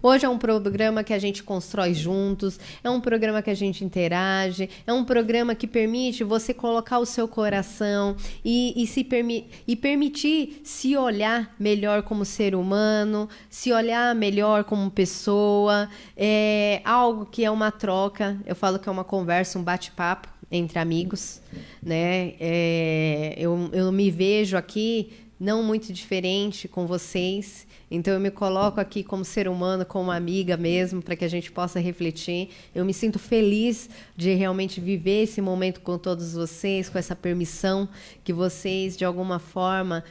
Hoje é um programa que a gente constrói juntos, é um programa que a gente interage, é um programa que permite você colocar o seu coração e permitir se olhar melhor como ser humano, se olhar melhor como pessoa. É algo que é uma troca, eu falo que é uma conversa, um bate-papo entre amigos, né? Eu me vejo aqui não muito diferente com vocês, então eu me coloco aqui como ser humano, como amiga mesmo, para que a gente possa refletir. Eu me sinto feliz de realmente viver esse momento com todos vocês, com essa permissão que vocês, de alguma forma,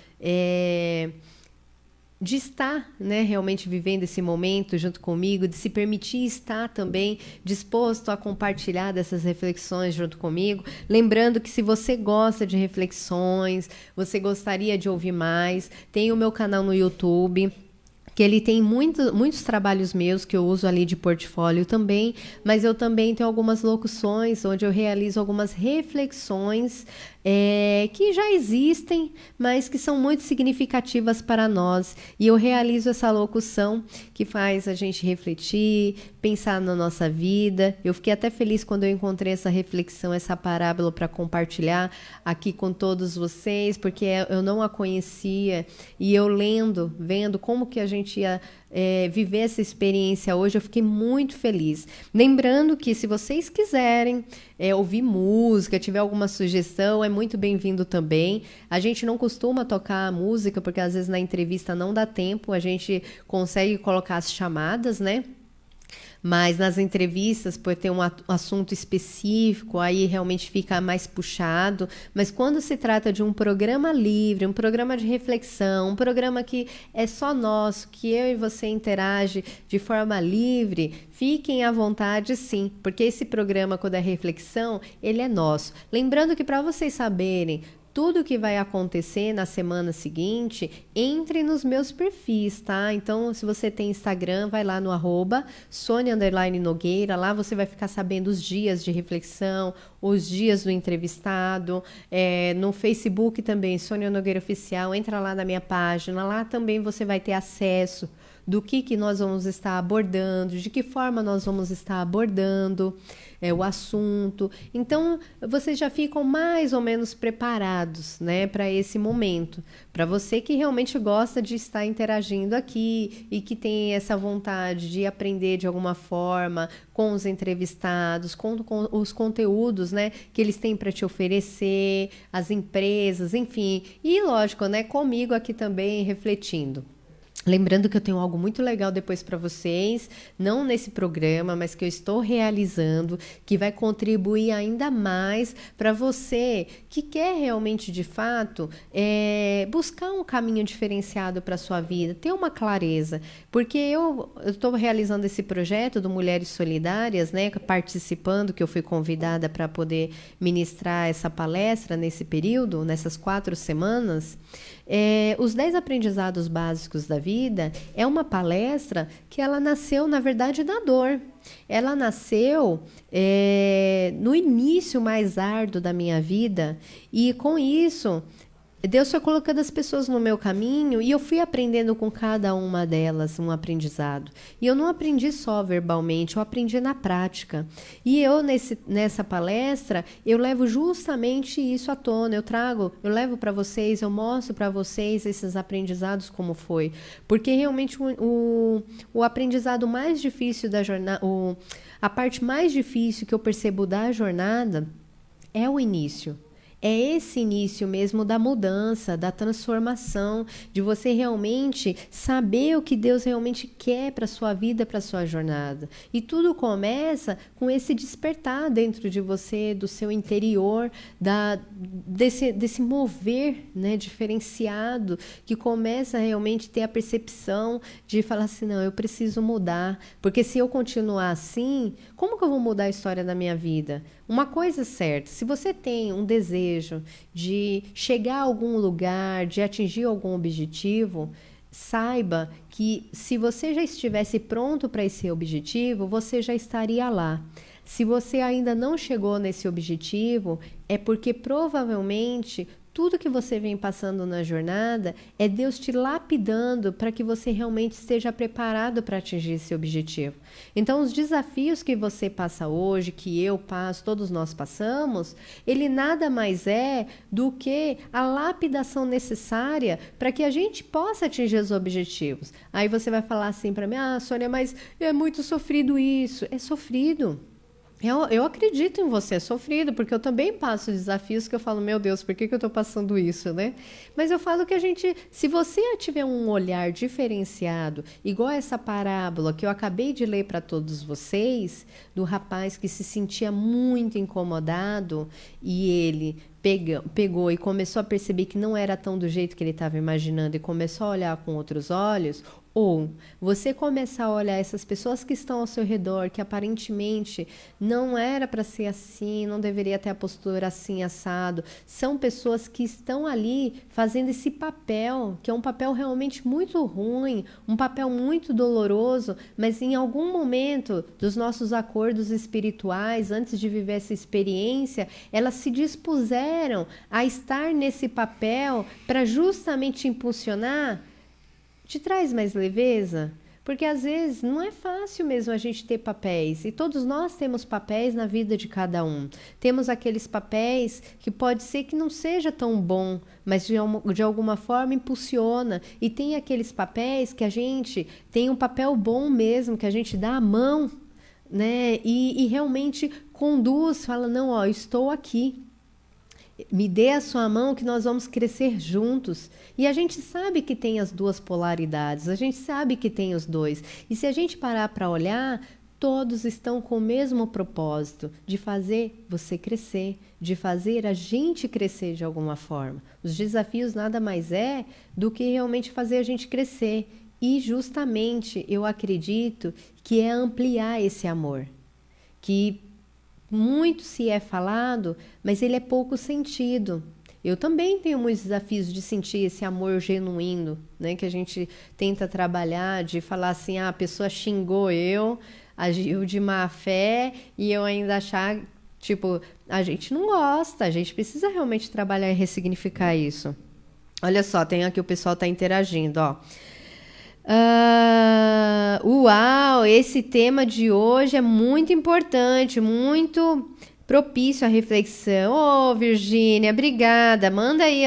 de estar, né, realmente vivendo esse momento junto comigo, de se permitir estar também disposto a compartilhar dessas reflexões junto comigo. Lembrando que se você gosta de reflexões, você gostaria de ouvir mais, tem o meu canal no YouTube, que ele tem muitos trabalhos meus que eu uso ali de portfólio também, mas eu também tenho algumas locuções onde eu realizo algumas reflexões que já existem, mas que são muito significativas para nós. E eu realizo essa locução que faz a gente refletir, pensar na nossa vida. Eu fiquei até feliz quando eu encontrei essa reflexão, essa parábola para compartilhar aqui com todos vocês, porque eu não a conhecia, e eu vendo como que a gente ia viver essa experiência hoje, eu fiquei muito feliz. Lembrando que se vocês quiserem ouvir música, tiver alguma sugestão, é muito bem-vindo também. A gente não costuma tocar música, porque às vezes na entrevista não dá tempo, a gente consegue colocar as chamadas, né? Mas nas entrevistas, por ter um assunto específico, aí realmente fica mais puxado. Mas quando se trata de um programa livre, um programa de reflexão, um programa que é só nosso, que eu e você interage de forma livre, fiquem à vontade sim, porque esse programa, quando é reflexão, ele é nosso. Lembrando que para vocês saberem tudo que vai acontecer na semana seguinte, entre nos meus perfis, tá? Então, se você tem Instagram, vai lá no @Sonia_Nogueira, lá você vai ficar sabendo os dias de reflexão, os dias do entrevistado. No Facebook também, Sônia Nogueira Oficial, entra lá na minha página, lá também você vai ter acesso do que nós vamos estar abordando, de que forma nós vamos estar abordando o assunto. Então, vocês já ficam mais ou menos preparados, né, para esse momento. Para você que realmente gosta de estar interagindo aqui e que tem essa vontade de aprender de alguma forma com os entrevistados, com os conteúdos, né, que eles têm para te oferecer, as empresas, enfim. E, lógico, né, comigo aqui também refletindo. Lembrando que eu tenho algo muito legal depois para vocês, não nesse programa, mas que eu estou realizando, que vai contribuir ainda mais para você que quer realmente, de fato, buscar um caminho diferenciado para a sua vida, ter uma clareza. Porque eu estou realizando esse projeto do Mulheres Solidárias, né, participando, que eu fui convidada para poder ministrar essa palestra nesse período, nessas 4 semanas. Os 10 aprendizados básicos da vida é uma palestra que ela nasceu, na verdade, da dor. Ela nasceu no início mais árduo da minha vida, e com isso Deus foi colocando as pessoas no meu caminho e eu fui aprendendo com cada uma delas um aprendizado. E eu não aprendi só verbalmente, eu aprendi na prática. E eu, nessa palestra, eu levo justamente isso à tona. Eu levo para vocês, eu mostro para vocês esses aprendizados como foi. Porque realmente o aprendizado mais difícil da jornada, a parte mais difícil que eu percebo da jornada é o início. É esse início mesmo da mudança, da transformação, de você realmente saber o que Deus realmente quer para a sua vida, para a sua jornada. E tudo começa com esse despertar dentro de você, do seu interior, desse mover, né, diferenciado, que começa a realmente ter a percepção de falar assim, não, eu preciso mudar, porque se eu continuar assim, como que eu vou mudar a história da minha vida? Uma coisa é certa, se você tem um desejo de chegar a algum lugar, de atingir algum objetivo, saiba que se você já estivesse pronto para esse objetivo, você já estaria lá. Se você ainda não chegou nesse objetivo, é porque provavelmente tudo que você vem passando na jornada é Deus te lapidando para que você realmente esteja preparado para atingir esse objetivo. Então, os desafios que você passa hoje, que eu passo, todos nós passamos, ele nada mais é do que a lapidação necessária para que a gente possa atingir os objetivos. Aí você vai falar assim para mim, Sônia, mas é muito sofrido isso. É sofrido. Eu acredito em você, é sofrido, porque eu também passo desafios que eu falo, meu Deus, por que eu estou passando isso, né? Mas eu falo que se você tiver um olhar diferenciado, igual essa parábola que eu acabei de ler para todos vocês, do rapaz que se sentia muito incomodado e ele pegou e começou a perceber que não era tão do jeito que ele estava imaginando e começou a olhar com outros olhos, ou você começar a olhar essas pessoas que estão ao seu redor, que aparentemente não era para ser assim, não deveria ter a postura assim, assado. São pessoas que estão ali fazendo esse papel, que é um papel realmente muito ruim, um papel muito doloroso, mas em algum momento dos nossos acordos espirituais, antes de viver essa experiência, elas se dispuseram a estar nesse papel para justamente impulsionar. Te traz mais leveza? Porque às vezes não é fácil mesmo a gente ter papéis. E todos nós temos papéis na vida de cada um. Temos aqueles papéis que pode ser que não seja tão bom, mas de alguma forma impulsiona. E tem aqueles papéis que a gente tem um papel bom mesmo, que a gente dá a mão, né? E realmente conduz, fala, não, ó, estou aqui. Me dê a sua mão que nós vamos crescer juntos. E a gente sabe que tem as duas polaridades, a gente sabe que tem os dois. E se a gente parar para olhar, todos estão com o mesmo propósito, de fazer você crescer, de fazer a gente crescer de alguma forma. Os desafios nada mais é do que realmente fazer a gente crescer. E justamente eu acredito que é ampliar esse amor, que muito se é falado, mas ele é pouco sentido. Eu também tenho muitos desafios de sentir esse amor genuíno, né? Que a gente tenta trabalhar, de falar assim, a pessoa xingou eu, agiu de má fé, e eu ainda achar, tipo, a gente não gosta, a gente precisa realmente trabalhar e ressignificar isso. Olha só, tem aqui o pessoal tá interagindo, ó. Uau, esse tema de hoje é muito importante, muito propício à reflexão. Ô, Virgínia, obrigada. Manda aí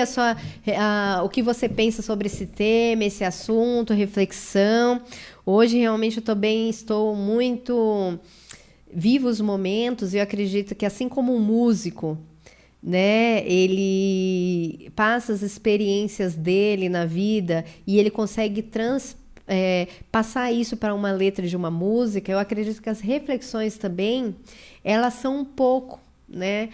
o que você pensa sobre esse tema, esse assunto, reflexão. Hoje realmente estou muito vivo os momentos e eu acredito que assim como um músico, né, ele passa as experiências dele na vida e ele consegue passar isso para uma letra de uma música. Eu acredito que as reflexões também, elas são um pouco, né,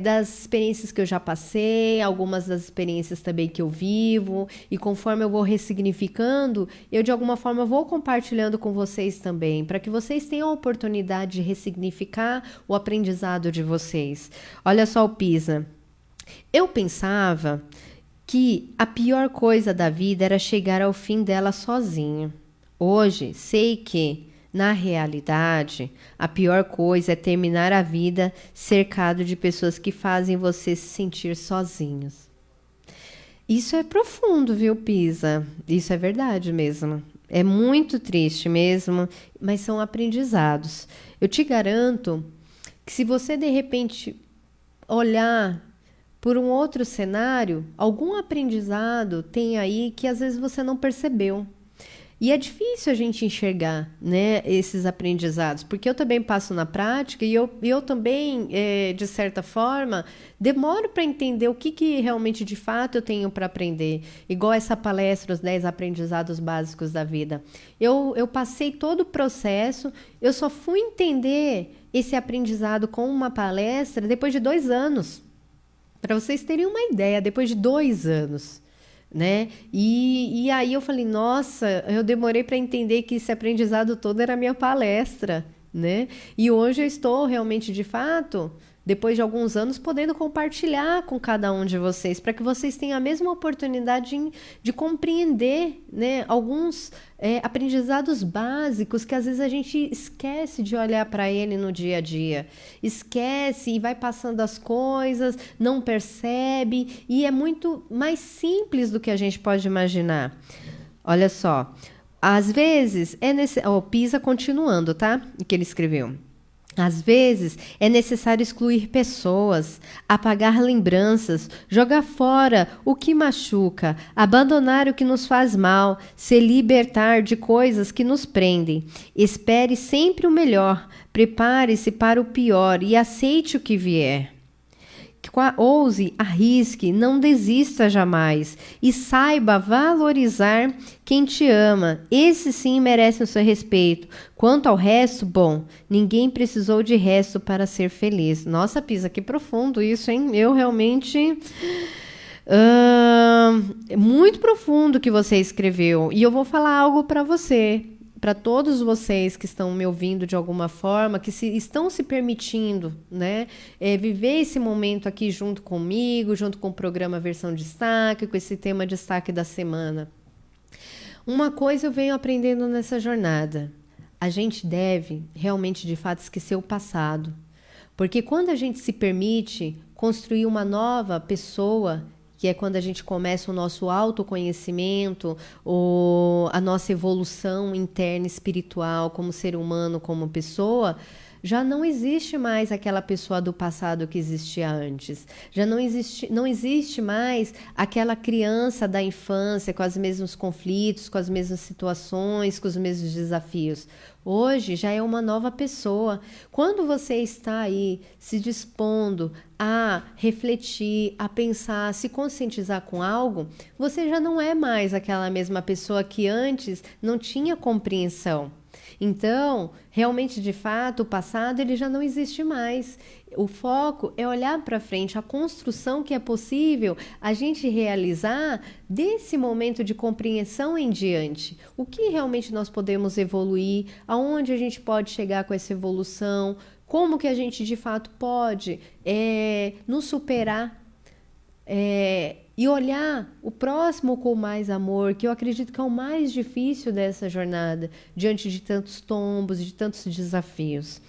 das experiências que eu já passei, algumas das experiências também que eu vivo, e conforme eu vou ressignificando, eu de alguma forma vou compartilhando com vocês também, para que vocês tenham a oportunidade de ressignificar o aprendizado de vocês. Olha só o Pisa. Eu pensava que a pior coisa da vida era chegar ao fim dela sozinho. Hoje, sei que, na realidade, a pior coisa é terminar a vida cercado de pessoas que fazem você se sentir sozinhos. Isso é profundo, viu, Pisa? Isso é verdade mesmo. É muito triste mesmo, mas são aprendizados. Eu te garanto que se você, de repente, olhar por um outro cenário, algum aprendizado tem aí que às vezes você não percebeu. E é difícil a gente enxergar, né, esses aprendizados, porque eu também passo na prática e eu também, de certa forma, demoro para entender o que realmente, de fato, eu tenho para aprender. Igual essa palestra, os 10 aprendizados básicos da vida. Eu passei todo o processo, eu só fui entender esse aprendizado com uma palestra depois de 2 anos. Para vocês terem uma ideia, depois de 2 anos, né? E aí eu falei, nossa, eu demorei para entender que esse aprendizado todo era a minha palestra, né? E hoje eu estou realmente, de fato, depois de alguns anos, podendo compartilhar com cada um de vocês, para que vocês tenham a mesma oportunidade de compreender, né, alguns aprendizados básicos que às vezes a gente esquece de olhar para ele no dia a dia. Esquece e vai passando as coisas, não percebe, e é muito mais simples do que a gente pode imaginar. Olha só, às vezes é necessário... Pisa continuando, tá? O que ele escreveu. Às vezes é necessário excluir pessoas, apagar lembranças, jogar fora o que machuca, abandonar o que nos faz mal, se libertar de coisas que nos prendem. Espere sempre o melhor, prepare-se para o pior e aceite o que vier. Ouse, arrisque, não desista jamais e saiba valorizar quem te ama. Esse sim merece o seu respeito. Quanto ao resto, bom, ninguém precisou de resto para ser feliz. Nossa, Pisa, que profundo isso, hein? Eu realmente... muito profundo que você escreveu. E eu vou falar algo para você. Para todos vocês que estão me ouvindo de alguma forma, que estão se permitindo, né, viver esse momento aqui junto comigo, junto com o programa Versão Destaque, com esse tema Destaque da Semana. Uma coisa eu venho aprendendo nessa jornada. A gente deve realmente, de fato, esquecer o passado. Porque quando a gente se permite construir uma nova pessoa, que é quando a gente começa o nosso autoconhecimento, a nossa evolução interna espiritual como ser humano, como pessoa, já não existe mais aquela pessoa do passado que existia antes. Já não existe mais aquela criança da infância com os mesmos conflitos, com as mesmas situações, com os mesmos desafios. Hoje já é uma nova pessoa. Quando você está aí se dispondo a refletir, a pensar, a se conscientizar com algo, você já não é mais aquela mesma pessoa que antes não tinha compreensão. Então, realmente, de fato, o passado ele já não existe mais. O foco é olhar para frente, a construção que é possível a gente realizar desse momento de compreensão em diante. O que realmente nós podemos evoluir, aonde a gente pode chegar com essa evolução, como que a gente de fato pode nos superar. E olhar o próximo com mais amor, que eu acredito que é o mais difícil dessa jornada, diante de tantos tombos, de tantos desafios.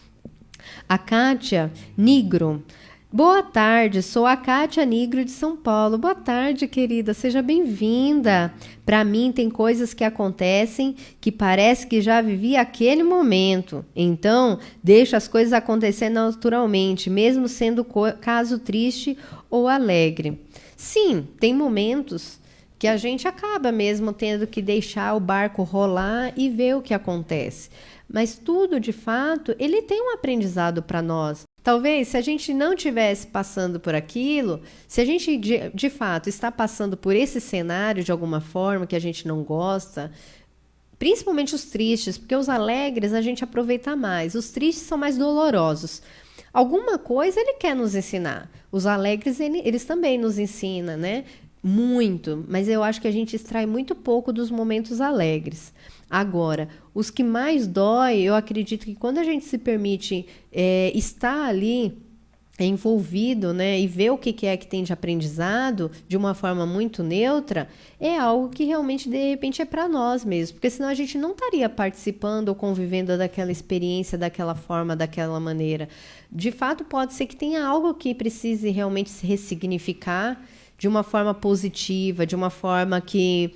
A Kátia Nigro. Boa tarde, sou a Kátia Nigro de São Paulo. Boa tarde, querida, seja bem-vinda. Para mim, tem coisas que acontecem que parece que já vivi aquele momento. Então, deixo as coisas acontecer naturalmente, mesmo sendo caso triste ou alegre. Sim, tem momentos que a gente acaba mesmo tendo que deixar o barco rolar e ver o que acontece. Mas tudo, de fato, ele tem um aprendizado para nós. Talvez, se a gente não estivesse passando por aquilo, se a gente, de fato, está passando por esse cenário de alguma forma que a gente não gosta, principalmente os tristes, porque os alegres a gente aproveita mais, os tristes são mais dolorosos. Alguma coisa ele quer nos ensinar. Os alegres, eles também nos ensinam, né? Muito, mas eu acho que a gente extrai muito pouco dos momentos alegres. Agora, os que mais dói, eu acredito que quando a gente se permite estar ali envolvido, né, e ver o que é que tem de aprendizado de uma forma muito neutra, é algo que realmente, de repente, é para nós mesmo, porque senão a gente não estaria participando ou convivendo daquela experiência, daquela forma, daquela maneira. De fato, pode ser que tenha algo que precise realmente se ressignificar de uma forma positiva, de uma forma que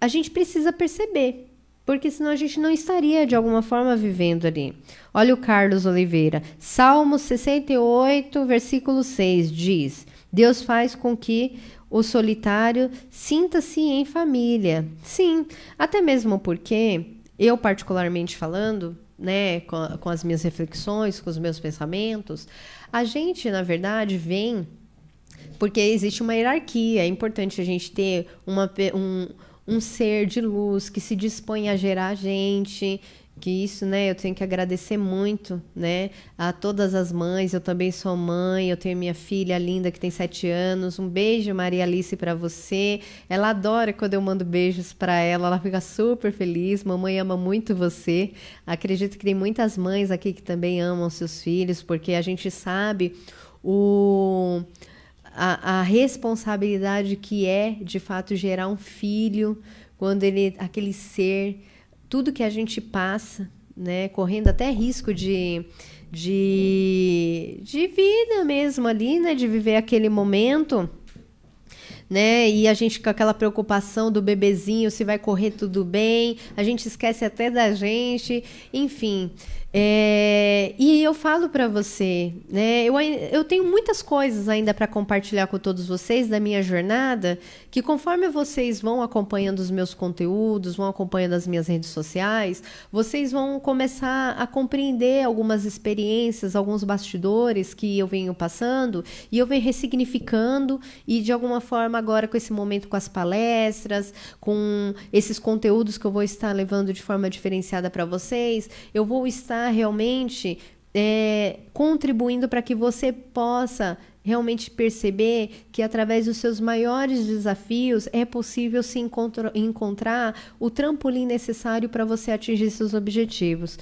a gente precisa perceber. Porque senão a gente não estaria, de alguma forma, vivendo ali. Olha o Carlos Oliveira. Salmo 68, versículo 6, diz: Deus faz com que o solitário sinta-se em família. Sim, até mesmo porque eu, particularmente falando, né, com as minhas reflexões, com os meus pensamentos, a gente, na verdade, vem... Porque existe uma hierarquia. É importante a gente ter um ser de luz que se dispõe a gerar a gente, Que isso, né? Eu tenho que agradecer muito, né? A todas as mães. Eu também sou mãe. Eu tenho minha filha linda que tem 7 anos. Um beijo, Maria Alice, para você. Ela adora quando eu mando beijos para ela. Ela fica super feliz. Mamãe ama muito você. Acredito que tem muitas mães aqui que também amam seus filhos, porque a gente sabe o a responsabilidade que é, de fato, gerar um filho, quando ele, aquele ser, tudo que a gente passa, né, correndo até risco de vida mesmo ali, né, de viver aquele momento, né? E a gente com aquela preocupação do bebezinho, se vai correr tudo bem, a gente esquece até da gente, enfim. E eu falo para você, né? Eu tenho muitas coisas ainda para compartilhar com todos vocês da minha jornada, que conforme vocês vão acompanhando os meus conteúdos, vão acompanhando as minhas redes sociais, vocês vão começar a compreender algumas experiências, alguns bastidores que eu venho passando e eu venho ressignificando e de alguma forma agora com esse momento com as palestras, com esses conteúdos que eu vou estar levando de forma diferenciada para vocês, eu vou estar realmente contribuindo para que você possa realmente perceber que através dos seus maiores desafios é possível se encontrar o trampolim necessário para você atingir seus objetivos.